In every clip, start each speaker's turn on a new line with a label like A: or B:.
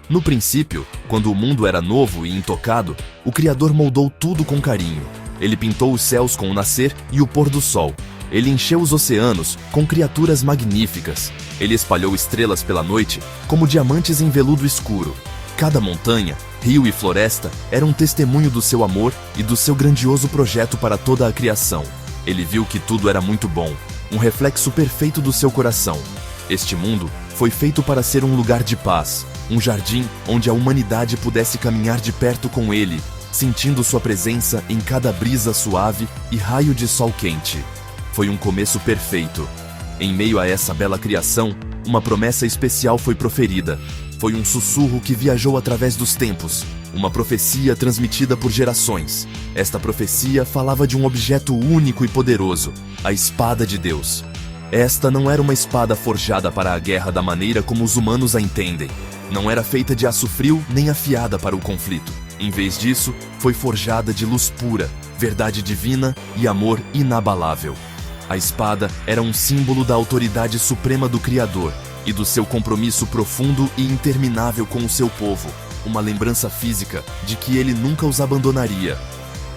A: No princípio, quando o mundo era novo e intocado, o Criador moldou tudo com carinho. Ele pintou os céus com o nascer e o pôr do sol. Ele encheu os oceanos com criaturas magníficas. Ele espalhou estrelas pela noite como diamantes em veludo escuro. Cada montanha, rio e floresta eram um testemunho do seu amor e do seu grandioso projeto para toda a criação. Ele viu que tudo era muito bom, um reflexo perfeito do seu coração. Este mundo foi feito para ser um lugar de paz, um jardim onde a humanidade pudesse caminhar de perto com ele, sentindo sua presença em cada brisa suave e raio de sol quente. Foi um começo perfeito. Em meio a essa bela criação, uma promessa especial foi proferida. Foi um sussurro que viajou através dos tempos, uma profecia transmitida por gerações. Esta profecia falava de um objeto único e poderoso, a espada de Deus. Esta não era uma espada forjada para a guerra da maneira como os humanos a entendem. Não era feita de aço frio nem afiada para o conflito. Em vez disso, foi forjada de luz pura, verdade divina e amor inabalável. A espada era um símbolo da autoridade suprema do Criador e do seu compromisso profundo e interminável com o seu povo, uma lembrança física de que ele nunca os abandonaria.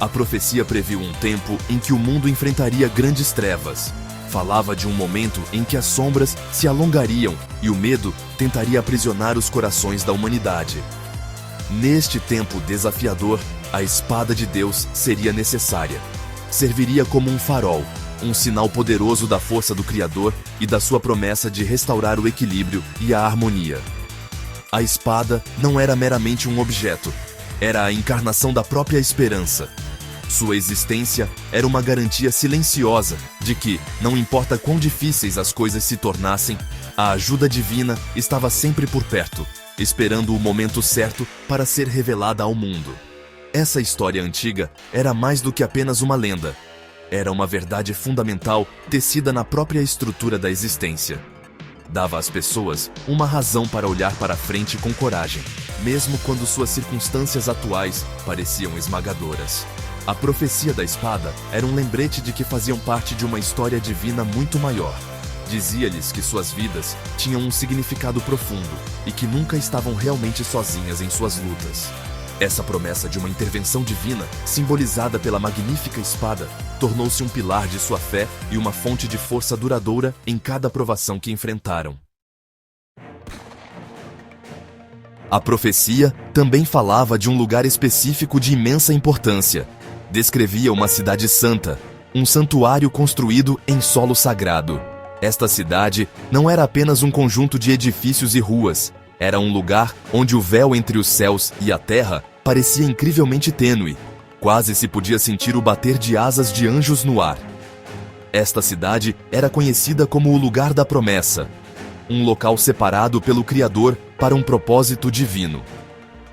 A: A profecia previu um tempo em que o mundo enfrentaria grandes trevas. Falava de um momento em que as sombras se alongariam e o medo tentaria aprisionar os corações da humanidade. Neste tempo desafiador, a espada de Deus seria necessária. Serviria como um farol, um sinal poderoso da força do Criador e da sua promessa de restaurar o equilíbrio e a harmonia. A espada não era meramente um objeto, era a encarnação da própria esperança. Sua existência era uma garantia silenciosa de que, não importa quão difíceis as coisas se tornassem, a ajuda divina estava sempre por perto, esperando o momento certo para ser revelada ao mundo. Essa história antiga era mais do que apenas uma lenda. Era uma verdade fundamental tecida na própria estrutura da existência. Dava às pessoas uma razão para olhar para frente com coragem, mesmo quando suas circunstâncias atuais pareciam esmagadoras. A profecia da espada era um lembrete de que faziam parte de uma história divina muito maior. Dizia-lhes que suas vidas tinham um significado profundo e que nunca estavam realmente sozinhas em suas lutas. Essa promessa de uma intervenção divina, simbolizada pela magnífica espada, tornou-se um pilar de sua fé e uma fonte de força duradoura em cada provação que enfrentaram. A profecia também falava de um lugar específico de imensa importância. Descrevia uma cidade santa, um santuário construído em solo sagrado. Esta cidade não era apenas um conjunto de edifícios e ruas, era um lugar onde o véu entre os céus e a terra parecia incrivelmente tênue. Quase se podia sentir o bater de asas de anjos no ar. Esta cidade era conhecida como o Lugar da Promessa, um local separado pelo Criador para um propósito divino.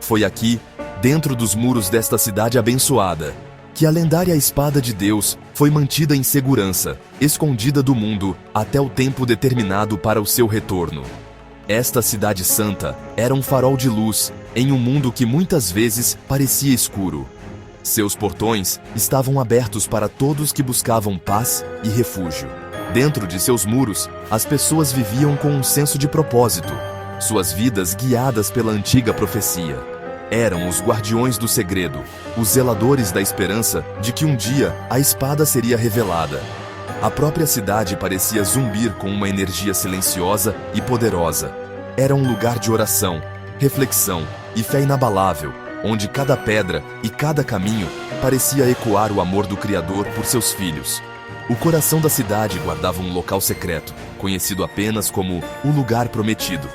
A: Foi aqui, dentro dos muros desta cidade abençoada, que a lendária espada de Deus foi mantida em segurança, escondida do mundo, até o tempo determinado para o seu retorno. Esta cidade santa era um farol de luz em um mundo que muitas vezes parecia escuro. Seus portões estavam abertos para todos que buscavam paz e refúgio. Dentro de seus muros, as pessoas viviam com um senso de propósito, suas vidas guiadas pela antiga profecia. Eram os guardiões do segredo, os zeladores da esperança de que um dia a espada seria revelada. A própria cidade parecia zumbir com uma energia silenciosa e poderosa. Era um lugar de oração, reflexão e fé inabalável, onde cada pedra e cada caminho parecia ecoar o amor do Criador por seus filhos. O coração da cidade guardava um local secreto, conhecido apenas como o Lugar Prometido.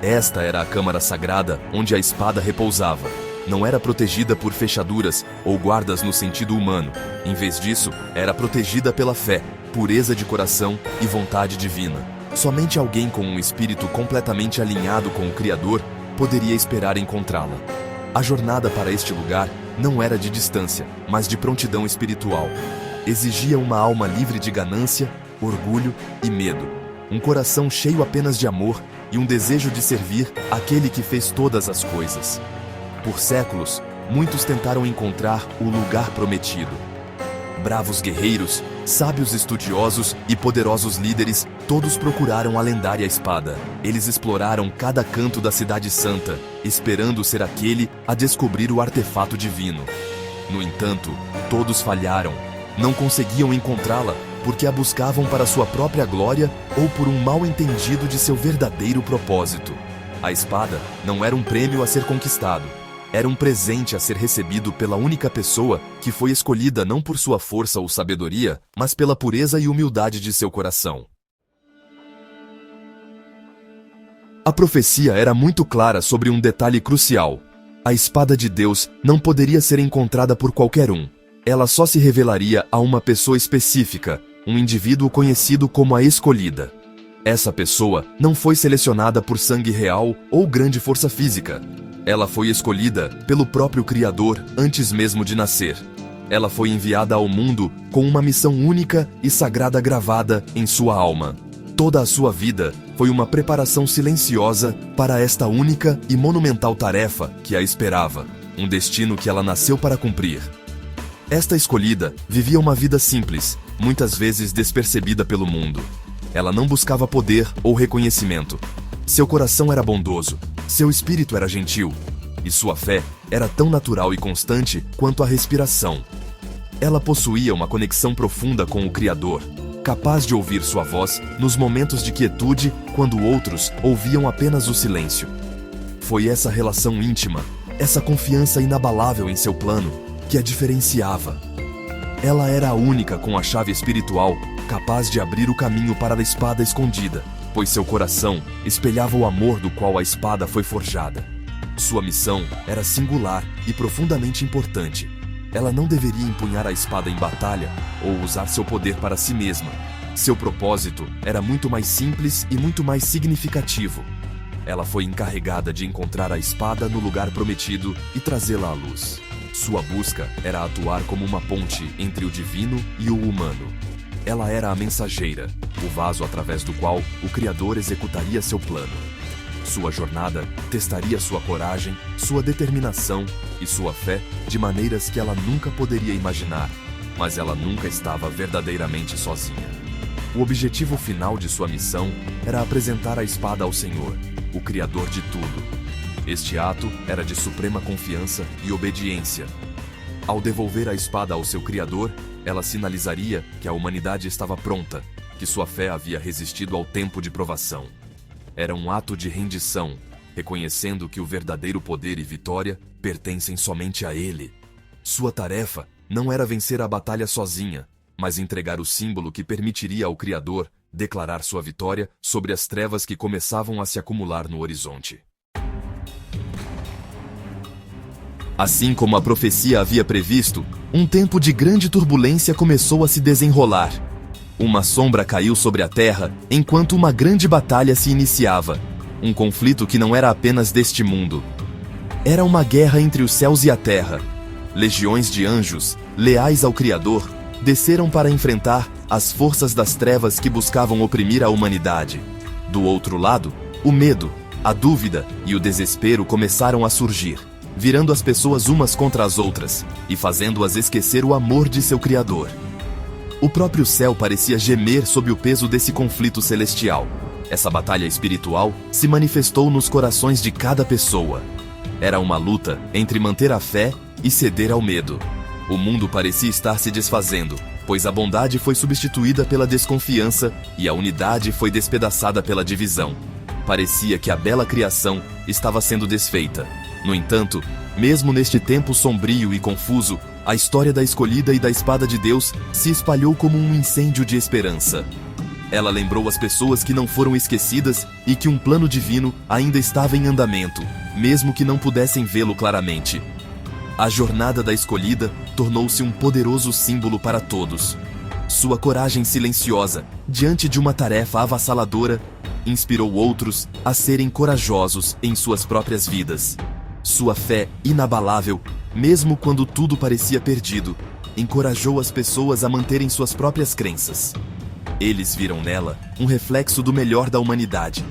A: Esta era a câmara sagrada onde a espada repousava. Não era protegida por fechaduras ou guardas no sentido humano. Em vez disso, era protegida pela fé, pureza de coração e vontade divina. Somente alguém com um espírito completamente alinhado com o Criador poderia esperar encontrá-la. A jornada para este lugar não era de distância, mas de prontidão espiritual. Exigia uma alma livre de ganância, orgulho e medo. Um coração cheio apenas de amor e um desejo de servir aquele que fez todas as coisas. Por séculos, muitos tentaram encontrar o lugar prometido. Bravos guerreiros, Sábios estudiosos e poderosos líderes, todos procuraram a lendária espada. Eles exploraram cada canto da Cidade Santa, esperando ser aquele a descobrir o artefato divino. No entanto, todos falharam. Não conseguiam encontrá-la porque a buscavam para sua própria glória ou por um mal-entendido de seu verdadeiro propósito. A espada não era um prêmio a ser conquistado. Era um presente a ser recebido pela única pessoa que foi escolhida não por sua força ou sabedoria, mas pela pureza e humildade de seu coração. A profecia era muito clara sobre um detalhe crucial. A espada de Deus não poderia ser encontrada por qualquer um. Ela só se revelaria a uma pessoa específica, um indivíduo conhecido como a escolhida. Essa pessoa não foi selecionada por sangue real ou grande força física. Ela foi escolhida pelo próprio Criador antes mesmo de nascer. Ela foi enviada ao mundo com uma missão única e sagrada gravada em sua alma. Toda a sua vida foi uma preparação silenciosa para esta única e monumental tarefa que a esperava, um destino que ela nasceu para cumprir. Esta escolhida vivia uma vida simples, muitas vezes despercebida pelo mundo. Ela não buscava poder ou reconhecimento. Seu coração era bondoso, seu espírito era gentil, e sua fé era tão natural e constante quanto a respiração. Ela possuía uma conexão profunda com o Criador, capaz de ouvir sua voz nos momentos de quietude quando outros ouviam apenas o silêncio. Foi essa relação íntima, essa confiança inabalável em seu plano, que a diferenciava. Ela era a única com a chave espiritual capaz de abrir o caminho para a espada escondida, pois seu coração espelhava o amor do qual a espada foi forjada. Sua missão era singular e profundamente importante. Ela não deveria empunhar a espada em batalha ou usar seu poder para si mesma. Seu propósito era muito mais simples e muito mais significativo. Ela foi encarregada de encontrar a espada no lugar prometido e trazê-la à luz. Sua busca era atuar como uma ponte entre o divino e o humano. Ela era a mensageira, o vaso através do qual o Criador executaria seu plano. Sua jornada testaria sua coragem, sua determinação e sua fé de maneiras que ela nunca poderia imaginar, mas ela nunca estava verdadeiramente sozinha. O objetivo final de sua missão era apresentar a espada ao Senhor, o Criador de tudo. Este ato era de suprema confiança e obediência. Ao devolver a espada ao seu Criador, ela sinalizaria que a humanidade estava pronta, que sua fé havia resistido ao tempo de provação. Era um ato de rendição, reconhecendo que o verdadeiro poder e vitória pertencem somente a Ele. Sua tarefa não era vencer a batalha sozinha, mas entregar o símbolo que permitiria ao Criador declarar sua vitória sobre as trevas que começavam a se acumular no horizonte. Assim como a profecia havia previsto, um tempo de grande turbulência começou a se desenrolar. Uma sombra caiu sobre a terra enquanto uma grande batalha se iniciava. Um conflito que não era apenas deste mundo. Era uma guerra entre os céus e a terra. Legiões de anjos, leais ao Criador, desceram para enfrentar as forças das trevas que buscavam oprimir a humanidade. Do outro lado, o medo, a dúvida e o desespero começaram a surgir, virando as pessoas umas contra as outras e fazendo-as esquecer o amor de seu Criador. O próprio céu parecia gemer sob o peso desse conflito celestial. Essa batalha espiritual se manifestou nos corações de cada pessoa. Era uma luta entre manter a fé e ceder ao medo. O mundo parecia estar se desfazendo, pois a bondade foi substituída pela desconfiança e a unidade foi despedaçada pela divisão. Parecia que a bela criação estava sendo desfeita. No entanto, mesmo neste tempo sombrio e confuso, a história da escolhida e da espada de Deus se espalhou como um incêndio de esperança. Ela lembrou as pessoas que não foram esquecidas e que um plano divino ainda estava em andamento, mesmo que não pudessem vê-lo claramente. A jornada da escolhida tornou-se um poderoso símbolo para todos. Sua coragem silenciosa, diante de uma tarefa avassaladora, inspirou outros a serem corajosos em suas próprias vidas. Sua fé inabalável, mesmo quando tudo parecia perdido, encorajou as pessoas a manterem suas próprias crenças. Eles viram nela um reflexo do melhor da humanidade,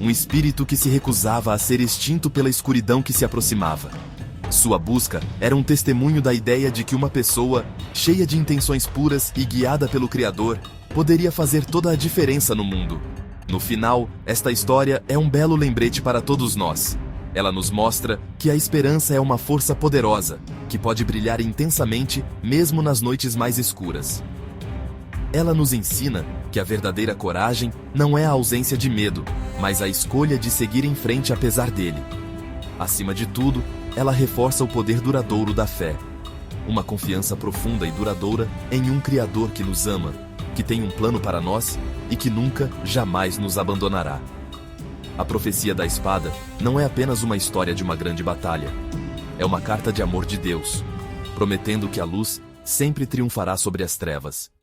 A: um espírito que se recusava a ser extinto pela escuridão que se aproximava. Sua busca era um testemunho da ideia de que uma pessoa, cheia de intenções puras e guiada pelo Criador, poderia fazer toda a diferença no mundo. No final, esta história é um belo lembrete para todos nós. Ela nos mostra que a esperança é uma força poderosa, que pode brilhar intensamente mesmo nas noites mais escuras. Ela nos ensina que a verdadeira coragem não é a ausência de medo, mas a escolha de seguir em frente apesar dele. Acima de tudo, ela reforça o poder duradouro da fé. Uma confiança profunda e duradoura em um Criador que nos ama, que tem um plano para nós e que nunca, jamais nos abandonará. A profecia da espada não é apenas uma história de uma grande batalha. É uma carta de amor de Deus, prometendo que a luz sempre triunfará sobre as trevas.